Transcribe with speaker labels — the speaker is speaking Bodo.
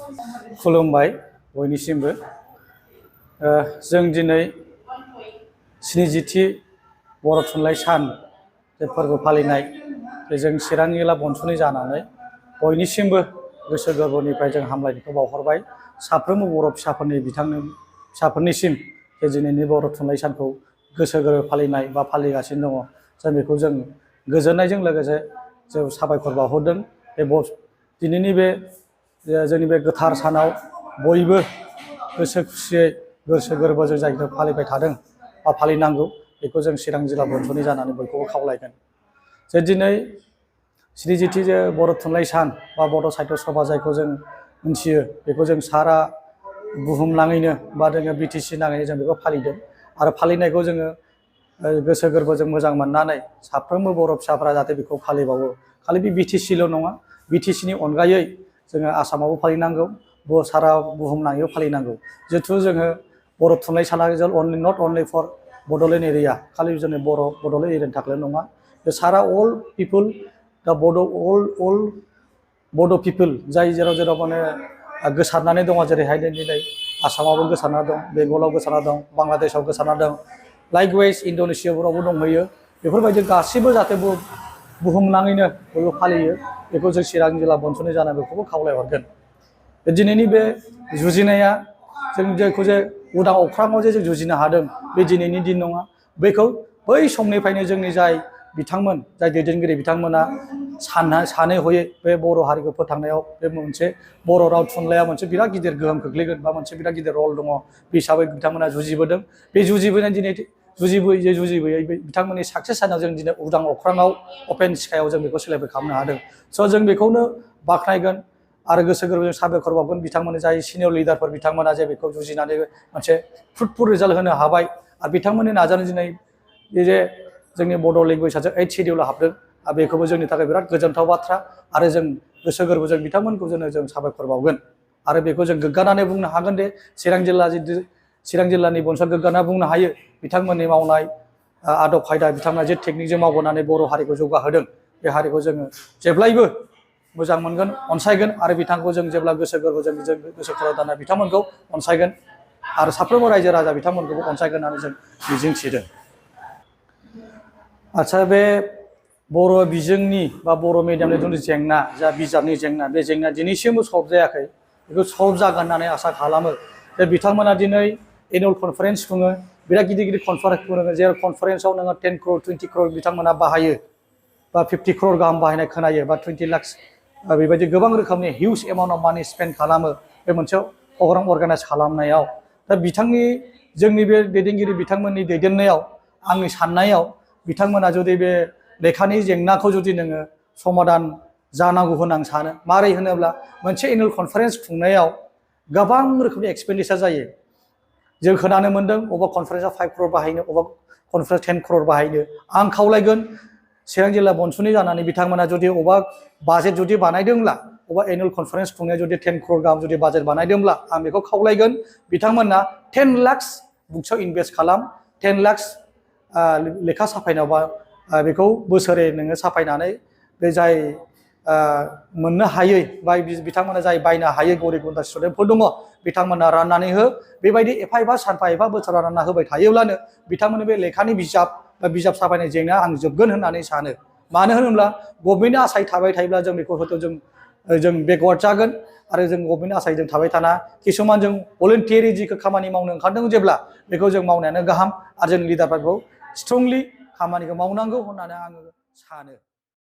Speaker 1: खुलुमबाय बयनिसिमबो जों दिनै 70थि बर' थुनलाइ सान जे फोरबो फालिनाय जों चिरां जिल्ला बनस'नि जानानै बयनिसिमबो गोसो गोरबोनिफ्राय जों हामलायनायखौ बावहरबाय साफ्रोमबो बर' फिसाफोरनिसिम जे दिनैनि बर' थुनलाइ सानखौ गोसो गोरबो फालिनाय बा फालिगासिनो दङ जों बेखौ जों गोजोननायजों लोगोसे जों साबायखर बावहरदों दिनैनि बे जोंनि बे गोथार सानाव बयबो गोसो खुसियै गोसो गोरबोजों जायखौ फालिबाय थादों बा फालिनांगौ बेखौ जों चिरां जिल्ला बनस'नि जानानै बयखौबो खावलायगोन जे दिनै 70थि जे बर' थुनलाइ सान बा बर' साहित्य सभा जायखौ जों मिथियो बेखौ जों सारा बुहुमनाङैनो बा जोङो BTC नाङैनो जों बेखौ फालिदों आरो फालिनायखौ जोङो गोसो गोरबोजों मोजां मोननानै साफ्रोमबो बर' फिसाफ्रा जाहाथे बेखौ फालिबावो खालि बे BTCल' नङा BTCनि अनगायै जोङो आसामावबो फालिनांगौ सारा बुहुमनाङैबो फालिनांगौ जिहेथु जोङो बर' थुनलाइ साना not only for Bodoland area खालि जोंनि बड'लेण्ड एरियानि थाखायल' नङा बे सारा अल पिपोल दा अल बड' पिपोल जाय जेराव माने गोसारनानै दङ जेरैहाय दिनै आसामावबो गोसारना दं बेंगलाव गोसारना दं बांलादेशआव गोसारना दं लाइकवाइज इण्ड'नेसियाफोरावबो दंहैयो बेफोरबायदि गासिबो जाहाथे बुहुमनाङैनो बयबो फालियो बेखौ जों चिरां जिल्ला बनस'नि जानानै बेखौबो खावलायहरगोन दिनैनि बे जुजिनाया जों जायखौ जे उदां अख्राङाव जे जों जुजिनो हादों बे दिनैनि दिन नङा बेखौ बै समनिफ्रायनो जोंनि जाय बिथांमोन जाय दैदेनगिरि बिथांमोना सानै हयै बे बर' हारिखौ फोथांनायाव बे मोनसे बर' राव थुनलाइया मोनसे बिराद गिदिर गोहोम खोख्लैगोन बा मोनसे बिराद गिदिर रल दङ बे हिसाबै बिथांमोना जुजिबोदों बे जुजिबोनाय दिनै जुजिबोयै बिथांमोननि साक्सेस जानायाव जों दिनै उदां अख्राङाव अपेन स्काइआव जों बेखौ सेलेब्रेट खालामनो हादों स' जों बेखौनो बाख्नायगोन आरो गोसो गोरबोजों साबायखर बावगोन बिथांमोननि जाय सिनियर लिडारफोर बिथांमोना जे बेखौ जुजिनानै मोनसे फ्रुटफुल रिजाल्ट होनो हाबाय आरो बिथांमोननि नाजानाय दिनै जे जोंनि बड' लेंगुवेजआ 8 शेडिउलाव हाबदों आरो बेखौबो जोंनि थाखाय बिराद गोजोनथाव बाथ्रा आरो जों गोसो गोरबोजों बिथांमोनखौ जों साबायखर बावगोन आरो बेखौ जों गोग्गानानै बुंनो हागोन दे चिरां जिल्लानि बनस'आ गोग्गाना बुंनो हायो बिथांमोननि मावनाय आदब खायदा बिथांमोना जे टेकनिकजों मावबोनानै बर' हारिखौ जौगाहोदों बे हारिखौ जोङो जेब्लायबो मोजां मोनगोन अनसायगोन आरो बिथांखौ जों जेब्ला गोसो गोरबोजों गोसो खर' बिथांमोनखौ अनसायगोन आरो साफ्रोमबो रायजो राजा बिथांमोनखौबो अनसायगोन होननानै जों मिजिंथिदों आच्छा बे बर' बिजोंनि बा बर' मिडियामनि जिथु जेंना जा बिजाबनि जेंना बे जेंना दिनैसिमबो सल्भ जायाखै बेखौ सल्भ जागोन होननानै आसा खालामो जे बिथांमोना दिनै एनुवेल कनफारेन्स खुङो बिराद गिदिर गिदिर कनफारेन्स खुङो जेराव कनफारेन्सआव नोङो 10 crore 20 crore बिथांमोना बाहायो बा 50 crore गाहाम बाहायनाय खोनायो बा 20 lakhs बेबायदि गोबां रोखोमनि हिउज एमाउन्ट अफ मानि स्पेन्ड खालामो बे मोनसे प्रग्राम अर्गानाइज खालामनायाव दा जोंनि बे दैदेनगिरि बिथांमोननि दैदेननायाव आंनि साननायाव बिथांमोना जुदि बे लेखानि जेंनाखौ जुदि नोङो समाधान जानांगौ होनना आं सानो मारै होनोब्ला मोनसे एनुवेल कनफारेन्स खुंनायाव गोबां रोखोमनि एक्सपेन्डिचार जायो जों खोनानो मोन्दों अबेबा कनफारेन्सआव 5 crore बाहायनो अबेबा कनफारेन्सआव 10 crore बाहायनो आं खावलायगोन चिरां जिल्ला बनस'नि जानानै बिथांमोना जुदि अबेबा बाजेट जुदि बानायदोंब्ला अबेबा एनुवेल कनफारेन्स खुंनायाव जुदि 10 crore गाहाम जुदि बाजेट बानायदोंब्ला आं बेखौ खावलायगोन बिथांमोना 10 lakhs बुक्सआव इनभेस्ट खालाम 10 lakhs लेखा साफायनायाव बेखौ बोसोरै नोङो साफायनानै बे जाय मोननो हायै बा बिथांमोना जाय बायनो हायै गरिब गुन्द्रा स्टुडेन्टफोर दङ बिथांमोना राननानै हो बेबायदि एफा एफा सानफा एफा बोसोराव रानना होबाय थायोब्लानो बिथांमोननि बे लेखानि बिजाब बा बिजाब साफायनाय जेंनाया आं जोबगोन होननानै सानो मानो होनोब्ला गभर्नमेन्टनि आसाय थाबाय थायोब्ला जों बेखौ हयथ' जों बेकवार्ड जागोन आरो जों गभर्नमेन्टनि आसाय जों थाबाय थाना किसुमान जों भलुन्टियारि जिखौ खामानि मावनो ओंखारदों जेब्ला बेखौ जों मावनायानो गाहाम आरो जों लिडारफोरखौ स्ट्रंलि खामानिखौ मावनांगौ होननानै आङो सानो